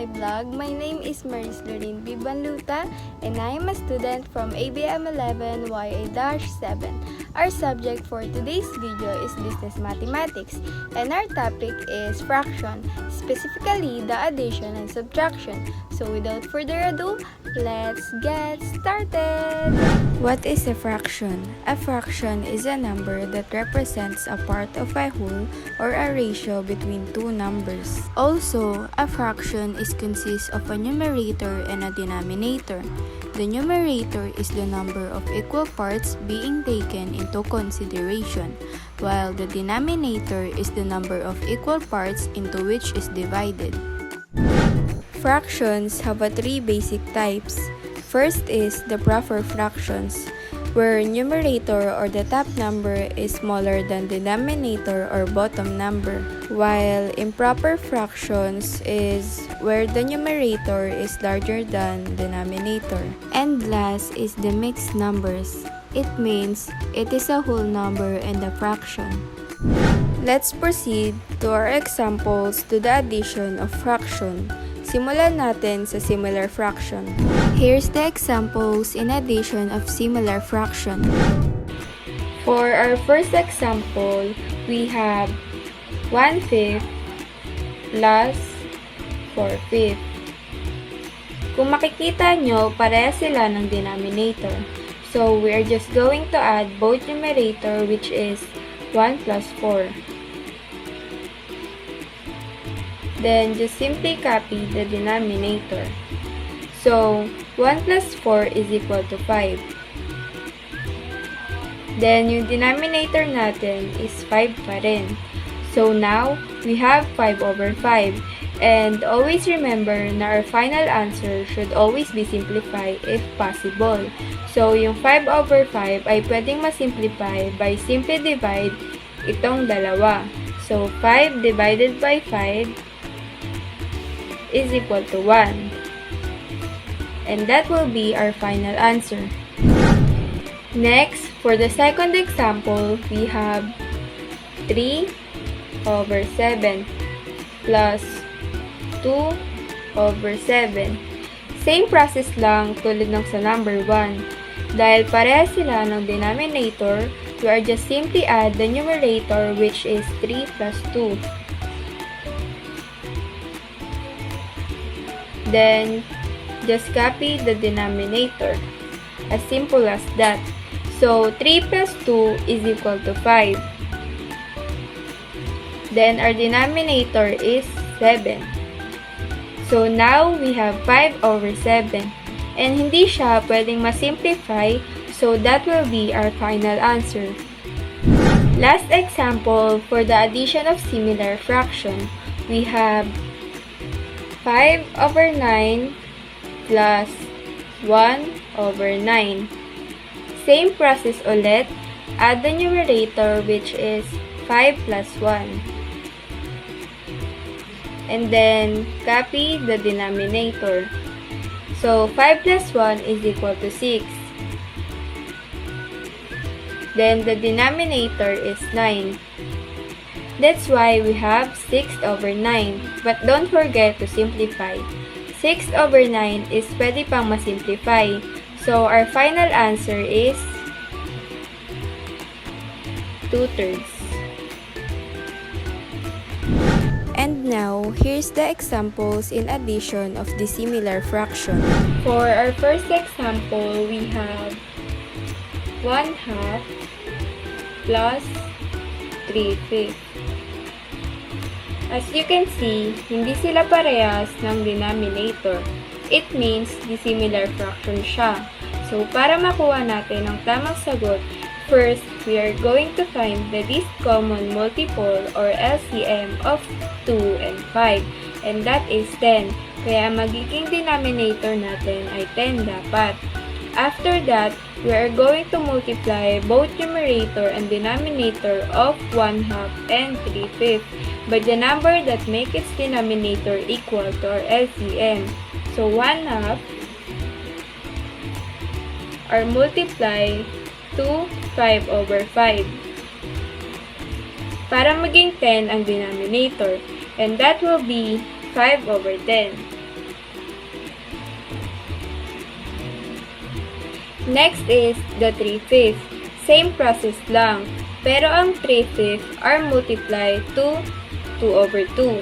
my vlog. My name is Maris Lorin B. Banluta and I am a student from ABM 11 YA-7. Our subject for today's video is Business Mathematics and our topic is fraction, specifically the addition and subtraction. So without further ado, let's get started! What is a fraction? A fraction is a number that represents a part of a whole or a ratio between two numbers. Also, a fraction consists of a numerator and a denominator. The numerator is the number of equal parts being taken into consideration, while the denominator is the number of equal parts into which is divided. Fractions have three basic types. First is the proper fractions, where numerator or the top number is smaller than denominator or bottom number, while improper fractions is where the numerator is larger than denominator. And last is the mixed numbers. It means it is a whole number and a fraction. Let's proceed to our examples to the addition of fraction. Simulan natin sa similar fraction. Here's the examples in addition of similar fraction. For our first example, we have 1/5 plus 4/5. Kung makikita nyo, pareha sila ng denominator. So, we are just going to add both numerator, which is 1 plus 4. Then, just simply copy the denominator. So, 1 plus 4 is equal to 5. Then, yung denominator natin is 5 pa rin. So, now, we have 5 over 5. And always remember na our final answer should always be simplified if possible. So, yung 5 over 5 ay pwedeng masimplify by simply divide itong dalawa. So, 5 divided by 5 is equal to 1. And that will be our final answer. Next, for the second example, we have 3 over 7 plus 2 over 7. Same process lang tulad ng sa number 1. Dahil pareha sila ng denominator, we are just simply add the numerator, which is 3 plus 2. Then, just copy the denominator. As simple as that. So, 3 plus 2 is equal to 5. Then, our denominator is 7. So, now we have 5 over 7. And hindi siya pwedeng masimplify, so that will be our final answer. Last example, for the addition of similar fraction, we have 5 over 9 plus 1 over 9. Same process ulit. Add the numerator, which is 5 plus 1. And then, copy the denominator. So, 5 plus 1 is equal to 6. Then, the denominator is 9. That's why we have 6 over 9. But don't forget to simplify. 6 over 9 is pwede pang masimplify. So, our final answer is 2/3. And now, here's the examples in addition of the similar fraction. For our first example, we have 1/2 plus 3/5. As you can see, hindi sila parehas ng denominator. It means dissimilar fraction siya. So, para makuha natin ang tamang sagot, first, we are going to find the least common multiple or LCM of 2 and 5. And that is 10. Kaya magiging denominator natin ay 10 dapat. After that, we are going to multiply both numerator and denominator of 1/2 and 3/5 by the number that make its denominator equal to our LCM. So, 1/2 are multiply to 5 over 5. Para maging 10 ang denominator. And that will be 5 over 10. Next is the 3/5. Same process lang, pero ang 3/5 are multiplied to 2/2.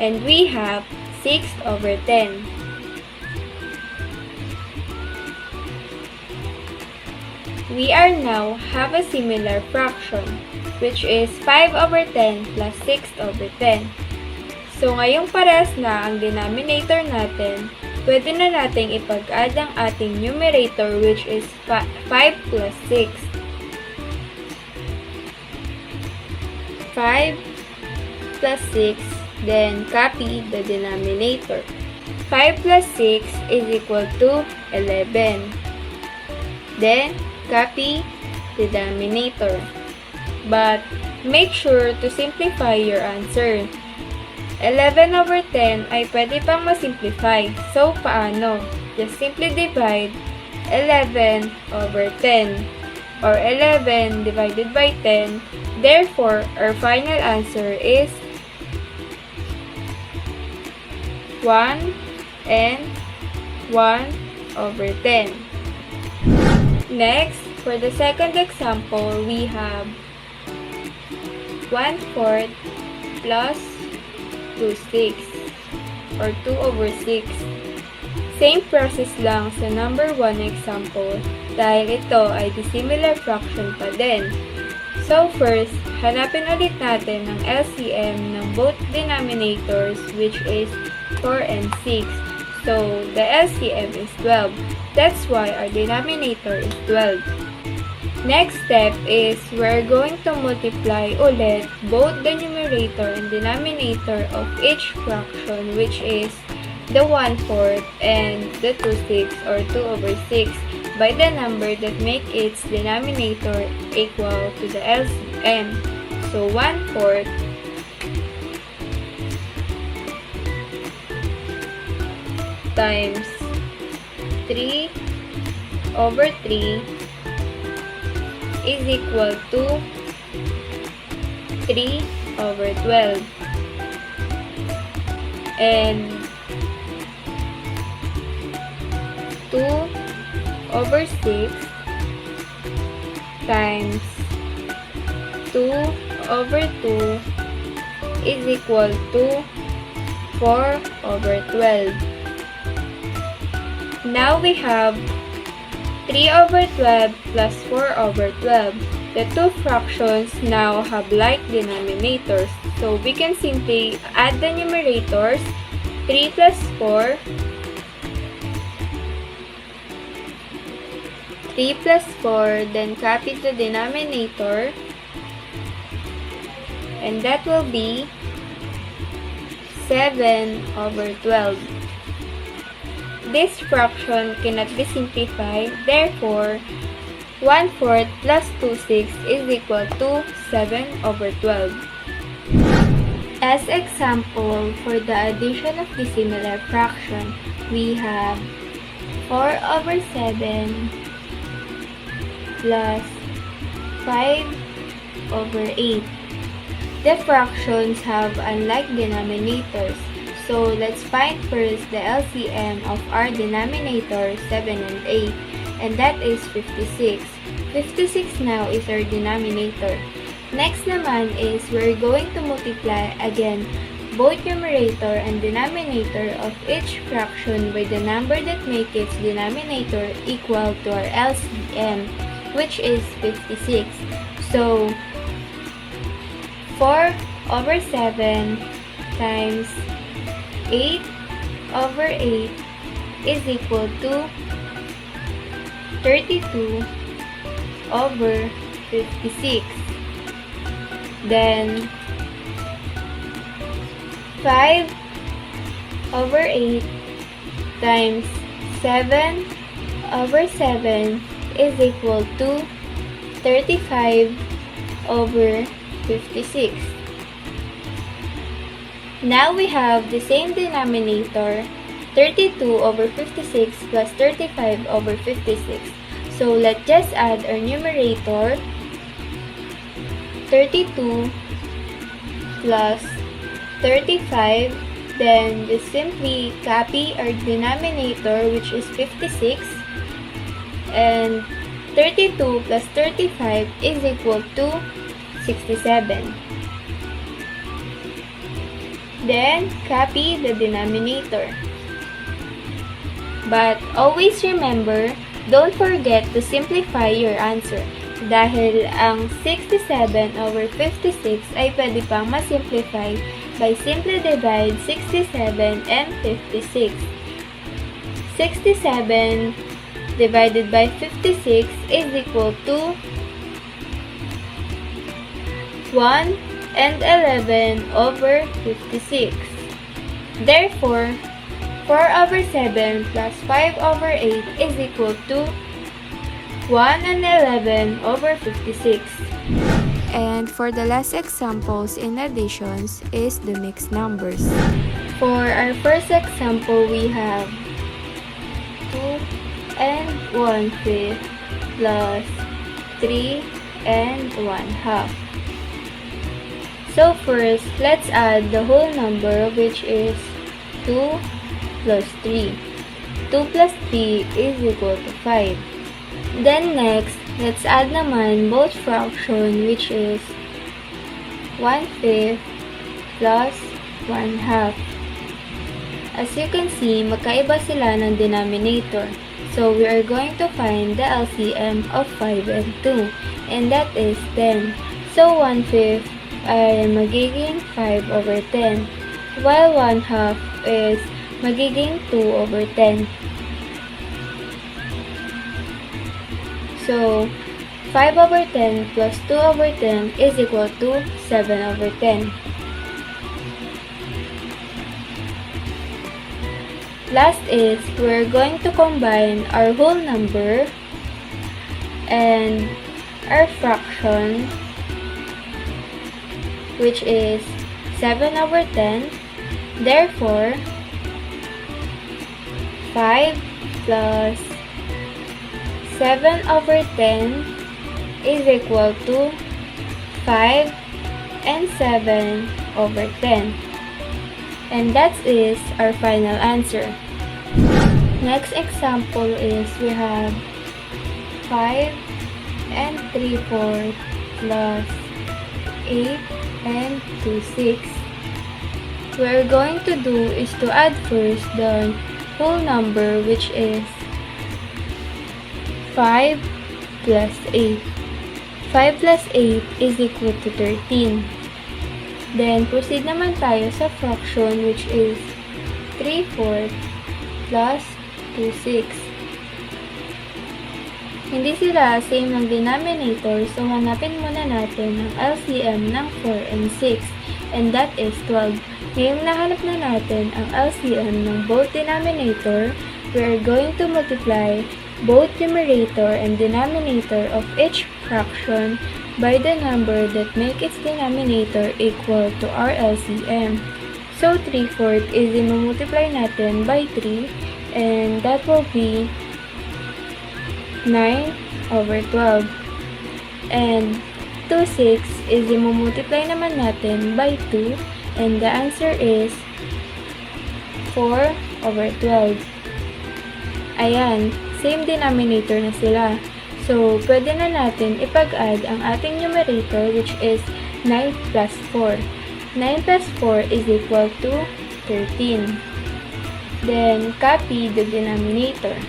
And we have 6/10. We are now have a similar fraction, which is 5/10 plus 6/10. So, ngayong parehas na ang denominator natin, pwede na nating ipag-add ang ating numerator, which is 5 plus 6. 5 plus 6, then copy the denominator. 5 plus 6 is equal to 11. Then, copy the denominator. But, make sure to simplify your answer. 11/10 ay pwede pang masimplify. So, paano? Just simply divide 11/10 or 11 divided by 10. Therefore, our final answer is 1 and 1/10. Next, for the second example, we have 1/4 plus 2/6 or 2/6. Same process lang sa number 1 example dahil ito ay dissimilar fraction pa din. So first, hanapin ulit natin ang LCM ng both denominators, which is 4 and 6. So the LCM is 12. That's why our denominator is 12. Next step is we're going to multiply ulit both the numerator and denominator of each fraction, which is the 1/4 and the 2/6 or 2/6 by the number that make its denominator equal to the LCM. So 1/4 times 3/3 is equal to 3/12. And 2/6 times 2/2 is equal to 4/12. Now we have 3/12 plus 4/12. The two fractions now have like denominators. So we can simply add the numerators. 3 plus 4. 3 plus 4, then copy the denominator. And that will be 7/12. This fraction cannot be simplified, therefore, 1/4 plus 2/6 is equal to 7/12. As example, for the addition of dissimilar fraction, we have 4/7 plus 5/8. The fractions have unlike denominators. So, let's find first the LCM of our denominator 7 and 8, and that is 56. 56 now is our denominator. Next naman is we're going to multiply again both numerator and denominator of each fraction by the number that make its denominator equal to our LCM, which is 56. So, 4/7 times 8/8 is equal to 32/56. Then 5/8 times 7/7 is equal to 35/56. Now we have the same denominator, 32/56 plus 35/56. So let's just add our numerator, 32 plus 35. Then just simply copy our denominator, which is 56. And 32 plus 35 is equal to 67. Then copy the denominator. But always remember, don't forget to simplify your answer. Dahil ang 67 over 56 ay pwede pang masimplify by simply divide 67 and 56. 67 divided by 56 is equal to 1 and 11 over 56. Therefore, 4 over 7 plus 5 over 8 is equal to 1 and 11 over 56. And for the last examples in additions is the mixed numbers. For our first example, we have 2 and 1/5 plus 3 and 1/2. So first, let's add the whole number, which is 2 plus 3. 2 plus 3 is equal to 5. Then next, let's add naman both fraction, which is 1/5 plus 1/2. As you can see, magkaiba sila ng denominator. So we are going to find the LCM of 5 and 2, and that is 10. So 1/5 ay magiging 5 over 10, while 1/2 is magiging 2 over 10. So, 5 over 10 plus 2 over 10 is equal to 7 over 10. Last is, we're going to combine our whole number and our fraction, which is 7 over 10. Therefore, 5 plus 7 over 10 is equal to 5 and 7 over 10. And that is our final answer. Next example is we have 5 and 3/4 plus 8 and 2/6. What we're going to do is to add first the whole number, which is 5 plus 8. 5 plus 8 is equal to 13. Then, proceed naman tayo sa fraction, which is 3/4 plus 2/6. Hindi sila same ng denominator, so hanapin muna natin ang LCM ng 4 and 6, and that is 12. Ngayong nahanap na natin ang LCM ng both denominator, we are going to multiply both numerator and denominator of each fraction by the number that make its denominator equal to our LCM. So 3/4 is i-multiply natin by 3, and that will be 9 over 12. And 2/6 is i-multiply naman natin by 2, and the answer is 4 over 12. Ayan, same denominator na sila. So, pwede na natin ipag-add ang ating numerator, which is 9 plus 4. 9 plus 4 is equal to 13. Then, copy the denominator.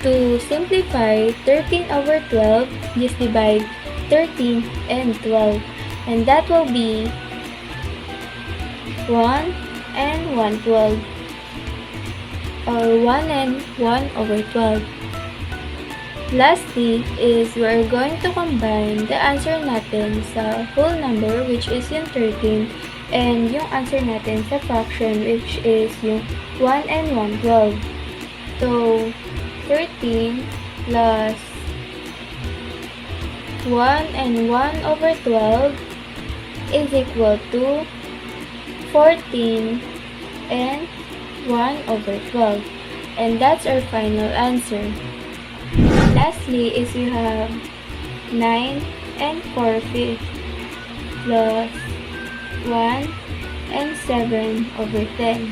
To simplify 13 over 12, just divide 13 and 12. And that will be 1 and 1/12. Or 1 and 1 over 12. Lastly is we're going to combine the answer natin sa whole number, which is yung 13, and yung answer natin sa fraction, which is yung 1 and 1/12. So, 13 plus 1 and 1 over 12 is equal to 14 and 1 over 12. And that's our final answer. Lastly is we have 9 and 4/5. plus 1 and 7 over 10.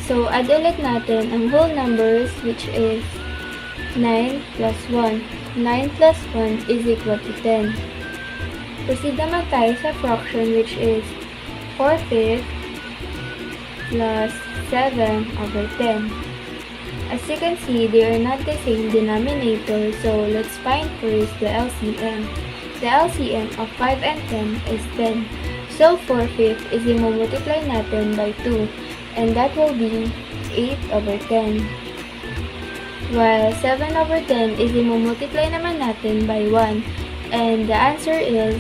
So, add ulit natin ang whole numbers which is 9 plus 1. 9 plus 1 is equal to 10. Proceed naman tayo sa fraction which is 4/5 plus 7 over 10. As you can see, they are not the same denominator, so let's find first the LCM. The LCM of 5 and 10 is 10. So 4/5 is i-multiply natin by 2, and that will be 8 over 10. While 7 over 10 is i-multiply naman natin by 1, and the answer is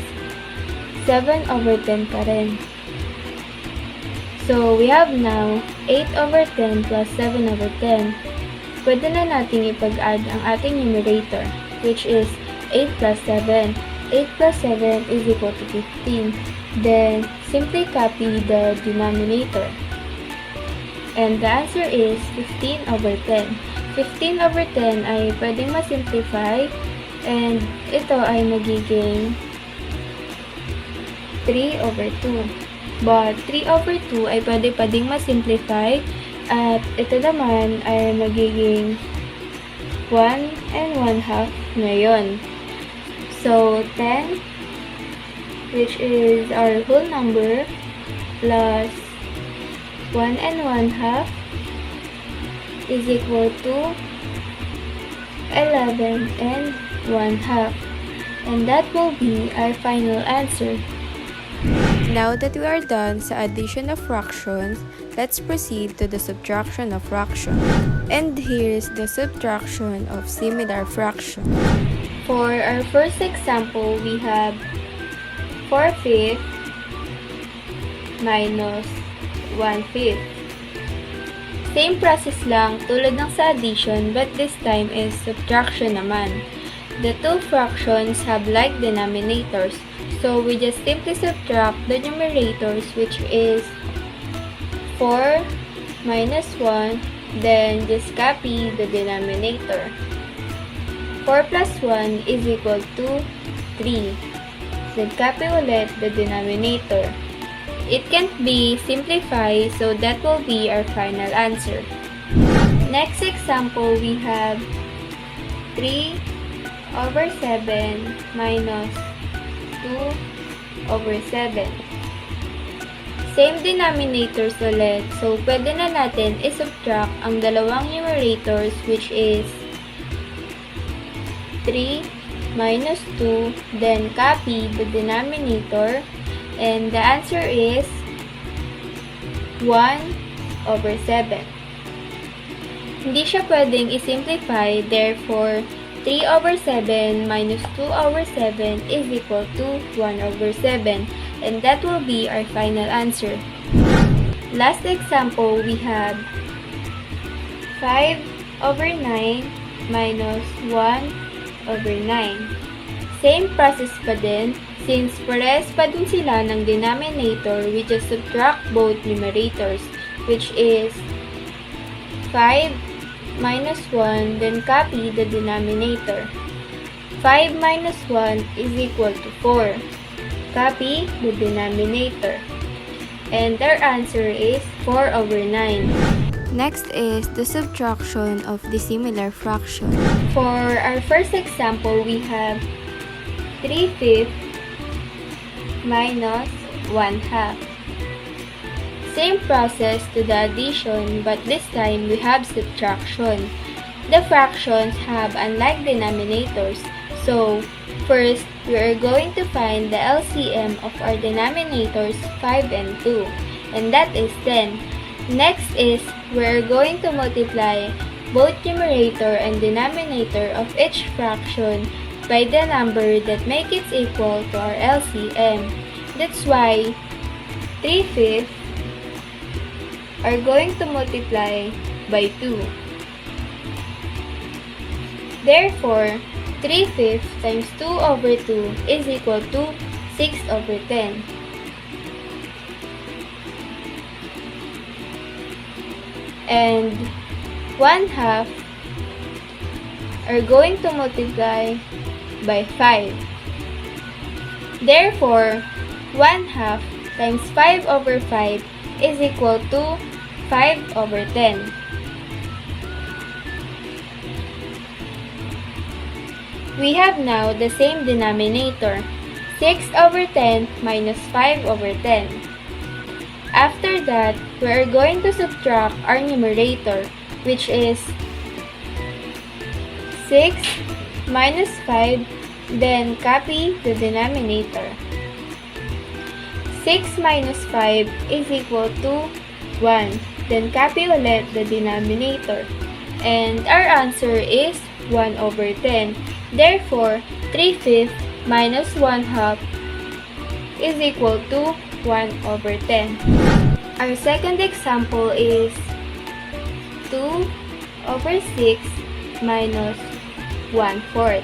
7 over 10 pa rin. So, we have now 8 over 10 plus 7 over 10. Pwede na natin ipag-add ang ating numerator, which is 8 plus 7. 8 plus 7 is equal to 15. Then, simply copy the denominator. And the answer is 15 over 10. 15 over 10 ay pwedeng ma-simplify, and ito ay magiging 3 over 2. But 3 over 2 ay pwede pa ding ma-simplify, at ito naman ay magiging 1 and 1/2 ngayon. So, 10, which is our whole number, plus 1 and 1/2 is equal to 11 and 1/2. And that will be our final answer. Now that we are done sa addition of fractions, let's proceed to the subtraction of fraction. And here's the subtraction of similar fraction. For our first example, we have 4/5 minus 1/5. Same process lang tulad ng sa addition, but this time is subtraction naman. The two fractions have like denominators, so we just simply subtract the numerators, which is 4 minus 1, then just copy the denominator. 4 plus 1 is equal to 3. Then copy ulit the denominator. It can't be simplified, so that will be our final answer. Next example, we have 3 over 7 minus 2 over 7. Same denominators ulit, so pwede na natin i-subtract ang dalawang numerators, which is 3 minus 2, then copy the denominator, and the answer is 1 over 7. Hindi siya pwedeng i-simplify, therefore 3 over 7 minus 2 over 7 is equal to 1 over 7, and that will be our final answer. Last example, we have 5 over 9 minus 1 over 9. Same process pa din, since parehas pa din sila ng denominator, we just subtract both numerators, which is 5 minus 1, then copy the denominator. 5 minus 1 is equal to 4. Copy the denominator. And our answer is 4 over 9. Next is the subtraction of dissimilar fraction. For our first example, we have 3/5 minus 1/2. Same process to the addition, but this time we have subtraction. The fractions have unlike denominators, so first we are going to find the LCM of our denominators 5 and 2, and that is 10. Next is we are going to multiply both numerator and denominator of each fraction by the number that make it equal to our LCM. That's why 3/5 are going to multiply by 2. Therefore, 3/5 times 2 over 2 is equal to 6 over 10. And 1/2 are going to multiply by 5. Therefore, 1/2 times 5 over 5 is equal to 5 over 10. We have now the same denominator, 6 over 10 minus 5 over 10. After that, we are going to subtract our numerator, which is 6 minus 5, then copy the denominator. 6 minus 5 is equal to 1, then copy ulit the denominator. And our answer is 1 over 10. Therefore, 3/5 minus 1/2 is equal to 1 over 10. Our second example is 2 over 6 minus 1/4.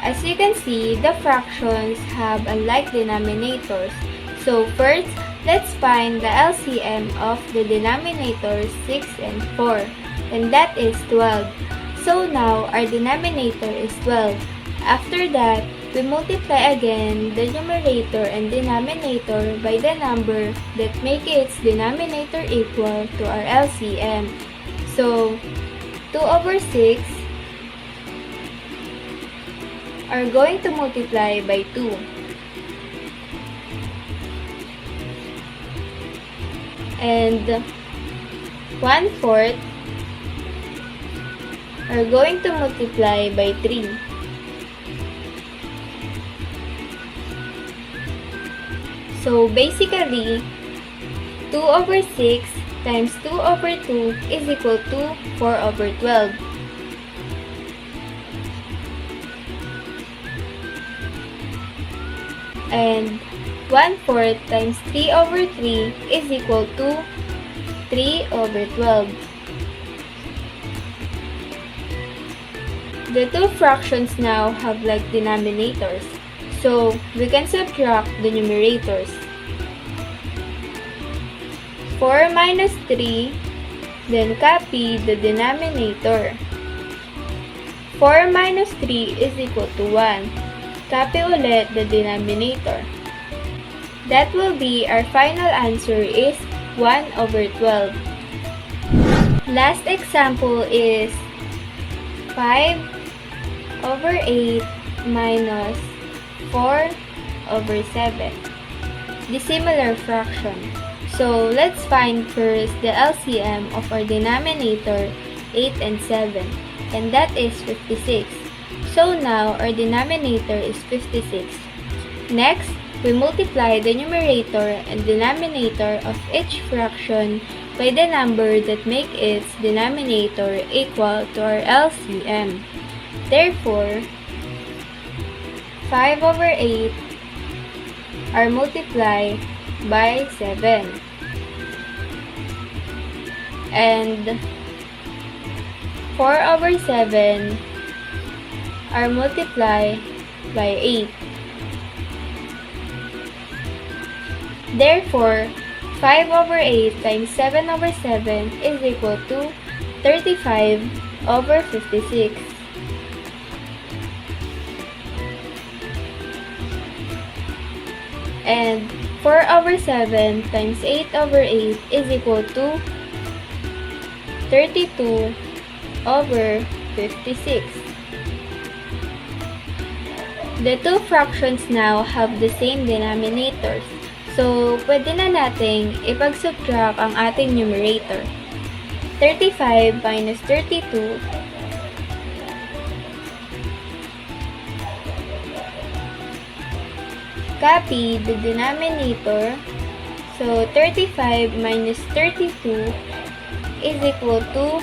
As you can see, the fractions have unlike denominators. So first, let's find the LCM of the denominators 6 and 4, and that is 12. So now, our denominator is 12. After that, we multiply again the numerator and denominator by the number that make its denominator equal to our LCM. So, 2 over 6 are going to multiply by 2. And 1/4 are going to multiply by 3. So basically, 2 over 6 times 2 over 2 is equal to 4 over 12. And 1/4 times 3 over 3 is equal to 3 over 12. The two fractions now have like denominators, so we can subtract the numerators. 4 minus 3, then copy the denominator. 4 minus 3 is equal to 1. Copy ulit the denominator. That will be our final answer is 1 over 12. Last example is 5 over 8 minus 4 over 7. Dissimilar fraction. So let's find first the LCM of our denominator 8 and 7, and that is 56. So now our denominator is 56. Next, we multiply the numerator and denominator of each fraction by the number that make its denominator equal to our LCM. Therefore, 5 over 8 are multiplied by 7. And 4 over 7 are multiplied by 8. Therefore, 5 over 8 times 7 over 7 is equal to 35 over 56. And 4 over 7 times 8 over 8 is equal to 32 over 56. The two fractions now have the same denominators. So, pwede na nating ipag-subtract ang ating numerator. 35 minus 32 copy the denominator. So, 35 minus 32 is equal to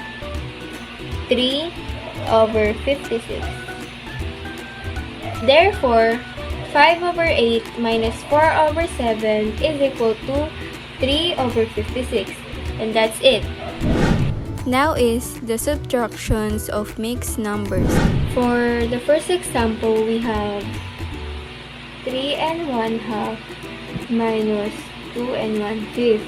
3 over 56. Therefore, 5 over 8 minus 4 over 7 is equal to 3 over 56. And that's it. Now is the subtractions of mixed numbers. For the first example, we have 3 and 1/2 minus 2 and 1/5.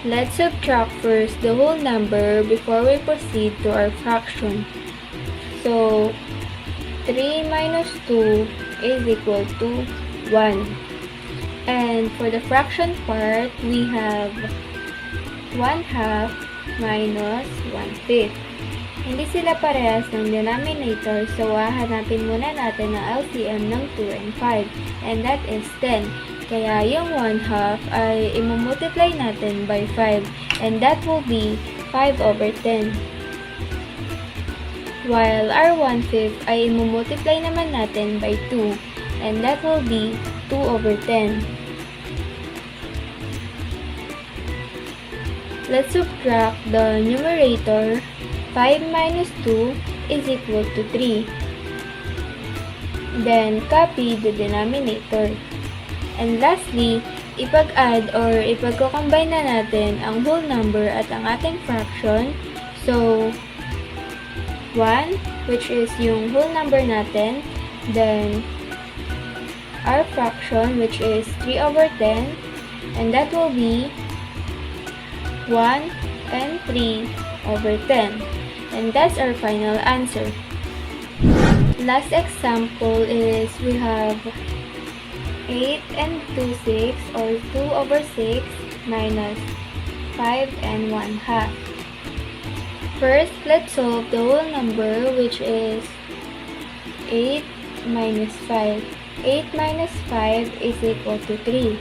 Let's subtract first the whole number before we proceed to our fraction. So, 3 minus 2 is equal to 1. And for the fraction part, we have 1/2 minus 1/5. Hindi sila parehas ng denominator, so hahanapin muna natin ang LCM ng 2 and 5, and that is 10. Kaya yung 1/2 ay imumultiply natin by 5, and that will be 5/10. While our 1/5 ay imumultiply naman natin by 2, and that will be 2/10. Let's subtract the numerator. 5 minus 2 is equal to 3. Then, copy the denominator. And lastly, ipag-add or ipag-combine na natin ang whole number at ang ating fraction. So, 1, which is yung whole number natin. Then, our fraction, which is 3/10. And that will be 1 and 3/10. And that's our final answer. Last example is we have 8 and 2/6 or 2/6 minus 5 and 1/2. First, let's solve the whole number, which is 8 minus 5. 8 minus 5 is equal to 3.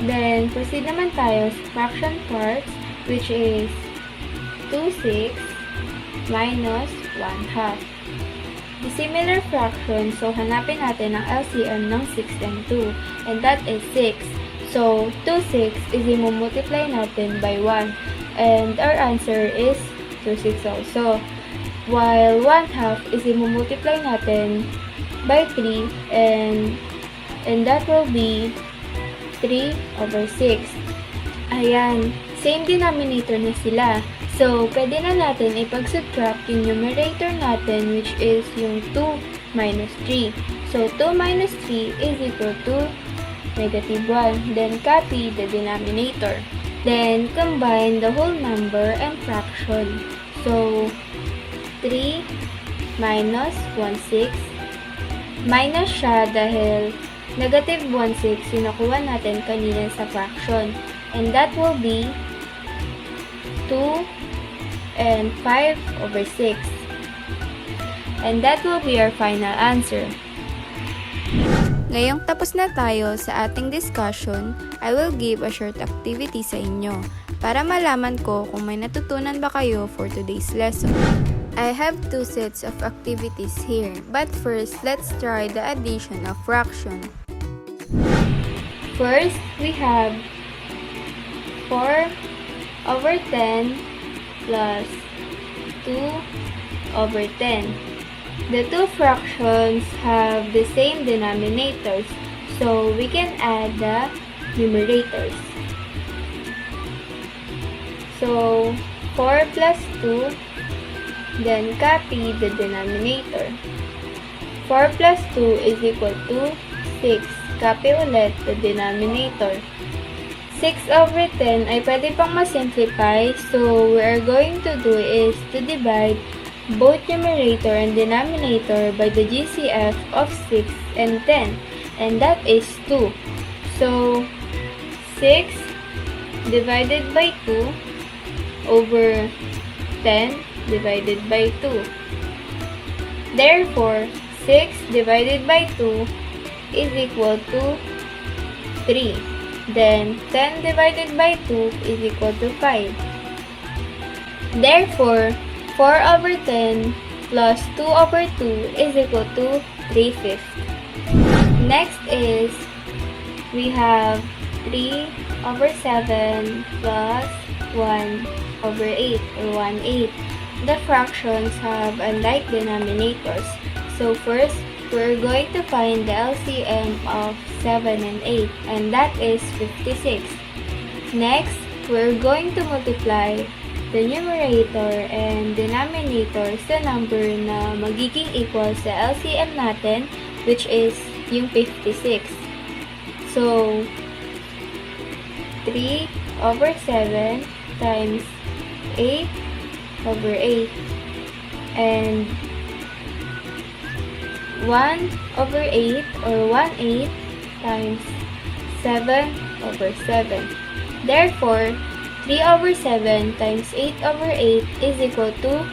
Then, proceed naman tayo sa fraction parts, which is 2/6 minus 1/2. The similar fraction, so hanapin natin ang LCM ng 6 and 2, and that is 6. So, 2/6 is imumultiply natin by 1, and our answer is 2/6 also. While 1/2 is imumultiply natin by 3, and that will be 3/6. Ayan, same denominator na sila. So, pwede na natin ipag-subtract yung numerator natin, which is yung 2 minus 3. So, 2 minus 3 is equal to -1. Then, copy the denominator. Then, combine the whole number and fraction. So, 3 minus 1/6. Minus siya dahil -1/6 yung nakuha natin kanina sa fraction. And that will be 2 and 5/6. And that will be our final answer. Ngayong tapos na tayo sa ating discussion, I will give a short activity sa inyo para malaman ko kung may natutunan ba kayo for today's lesson. I have 2 sets of activities here, but first, let's try the addition of fraction. First, we have 4/10 plus 2/10. The two fractions have the same denominators, so we can add the numerators. So, 4 plus 2, then copy the denominator. 4 plus 2 is equal to 6. Copy ulit the denominator. 6/10 ay pwede pang ma-simplify, so we are going to do is to divide both numerator and denominator by the GCF of 6 and 10, and that is 2. So, 6 divided by 2 over 10 divided by 2. Therefore, 6 divided by 2 is equal to 3. Then, 10 divided by 2 is equal to 5. Therefore, 4/10 plus 2/2 is equal to 3/5. Next is, we have 3/7 plus 1/8 or 1/8. The fractions have unlike denominators. So first, we're going to find the LCM of 7 and 8, and that is 56. Next, we're going to multiply the numerator and denominator sa number na magiging equal sa LCM natin, which is yung 56. So, 3/7 times 8/8, and 1/8 or 1/8 times 7 over 7. Therefore, 3 over 7 times 8 over 8 is equal to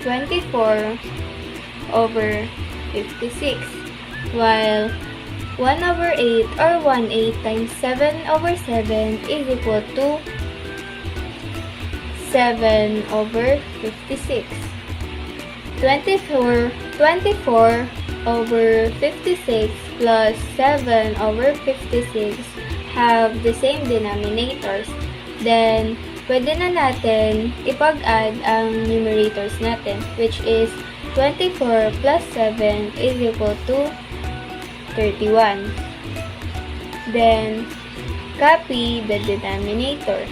24 over 56. While 1 over 8 or 1/8 times 7 over 7 is equal to 7 over 56. 24 over 56 plus 7 over 56 have the same denominators. Then, pwede na natin ipag-add ang numerators natin, which is 24 plus 7 is equal to 31. Then, copy the denominator.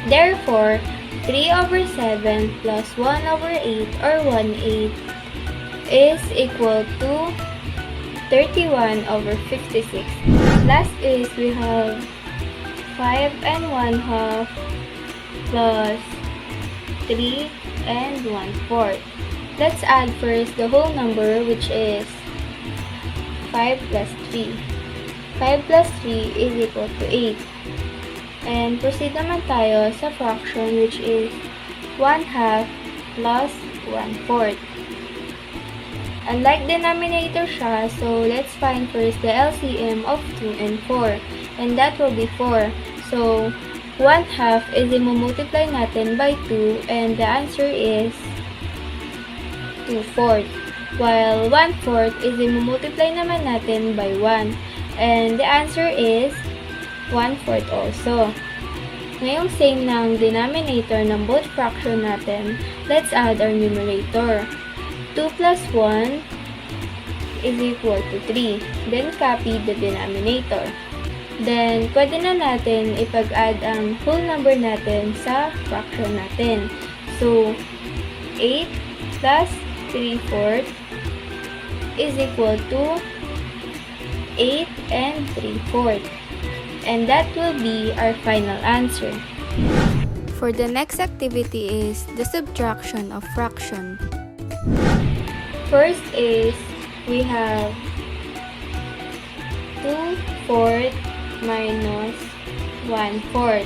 Therefore, 3 over 7 plus 1 over 8 or 1/8 is equal to 31 over 56. Last is we have 5 and 1/2 plus 3 and 1/4. Let's add first the whole number, which is 5 plus 3. 5 plus 3 is equal to 8. And proceed naman tayo sa fraction, which is 1/2 plus 1/4. Unlike denominator siya, so let's find first the LCM of 2 and 4. And that will be 4. So, 1/2 is i-multiply natin by 2, and the answer is 2/4. While 1/4 is i-multiply naman natin by 1. And the answer is 1/4 also. Ngayong same ng denominator ng both fraction natin, let's add our numerator. 2 plus 1 is equal to 3. Then copy the denominator. Then, pwede na natin ipag-add ang whole number natin sa fraction natin. So, 8 plus 3/4 is equal to 8 and 3/4. And that will be our final answer. For the next activity is the subtraction of fraction. First is we have 2/4 minus 1/4.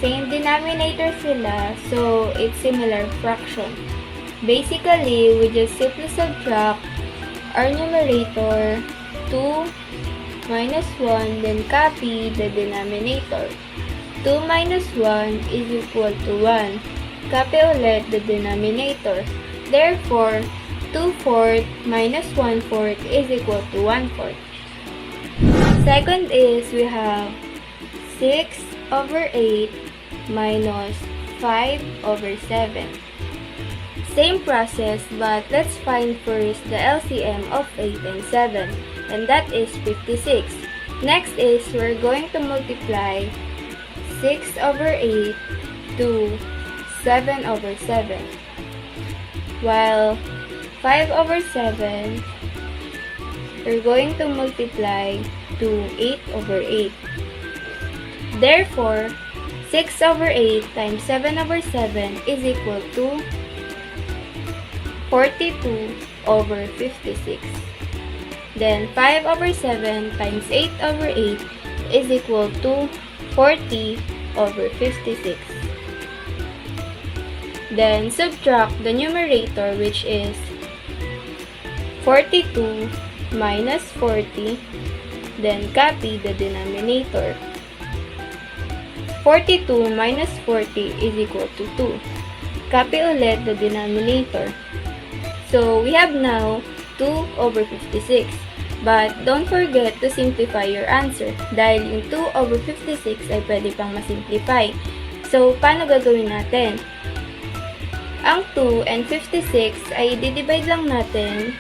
Same denominator sila, so it's similar fraction. Basically, we just simply subtract our numerator 2 minus 1, then copy the denominator. 2 minus 1 is equal to 1. Copy ulit the denominator. Therefore, 2/4 minus 1/4 is equal to 1/4. Second is we have 6 over 8 minus 5 over 7. Same process, but let's find first the LCM of 8 and 7, and that is 56. Next is we're going to multiply 6 over 8 to 7 over 7, while 5 over 7 we're going to multiply to 8 over 8. Therefore, 6 over 8 times 7 over 7 is equal to 42 over 56. Then 5 over 7 times 8 over 8 is equal to 40 over 56. Then subtract the numerator, which is 42 minus 40. Then copy the denominator. 42 minus 40 is equal to 2. Copy ulit the denominator. So, we have now 2 over 56. But, don't forget to simplify your answer. Dahil yung 2 over 56 ay pwede pang masimplify. So, paano gagawin natin? Ang 2 and 56 ay i-divide lang natin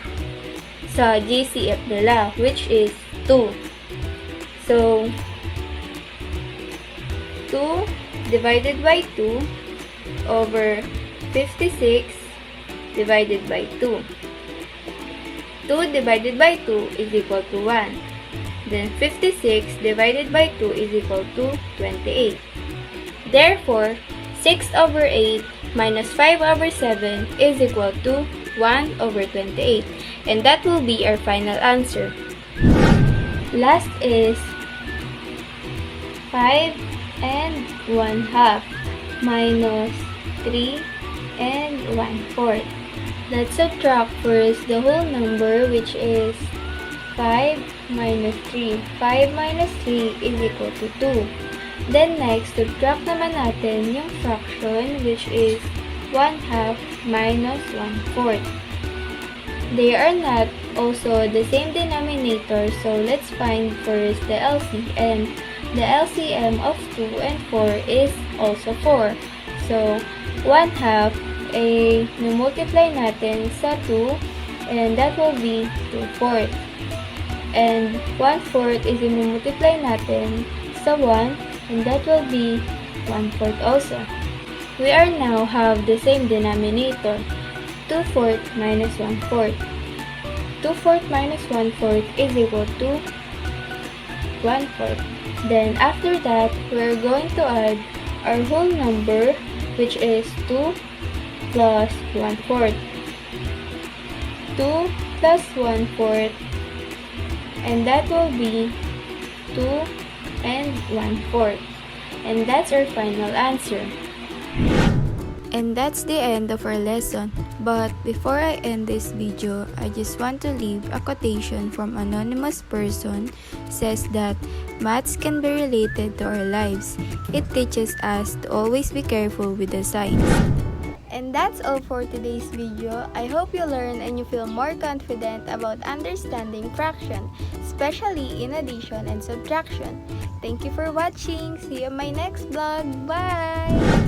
sa GCF nila, which is 2. So, 2 divided by 2 over 56 divided by 2. 2 divided by 2 is equal to 1. Then 56 divided by 2 is equal to 28. Therefore, 6 over 8 minus 5 over 7 is equal to 1 over 28. And that will be our final answer. Last is 5 and 1/2 minus 3 and 1/4. Let's subtract first the whole number, which is 5 minus 3. 5 minus 3 is equal to 2. Then next, subtract naman natin yung fraction, which is 1/2 minus 1/4. They are not also the same denominator, so let's find first the LCM. The LCM of 2 and 4 is also 4. So, 1/2 ay multiply natin sa 2, and that will be 2/4. And 1/4 is multiply natin sa 1, and that will be 1/4 also. We are now have the same denominator. 2/4 minus 1/4. 2/4 minus 1/4 is equal to 1/4. Then after that, we're going to add our whole number, which is 2 plus 1/4. 2 plus 1/4, and that will be 2 and 1/4. And that's our final answer. And that's the end of our lesson. But before I end this video, I just want to leave a quotation from anonymous person. Says that maths can be related to our lives. It teaches us to always be careful with the signs. And that's all for today's video. I hope you learn and you feel more confident about understanding fraction, especially in addition and subtraction. Thank you for watching. See you in my next vlog. Bye!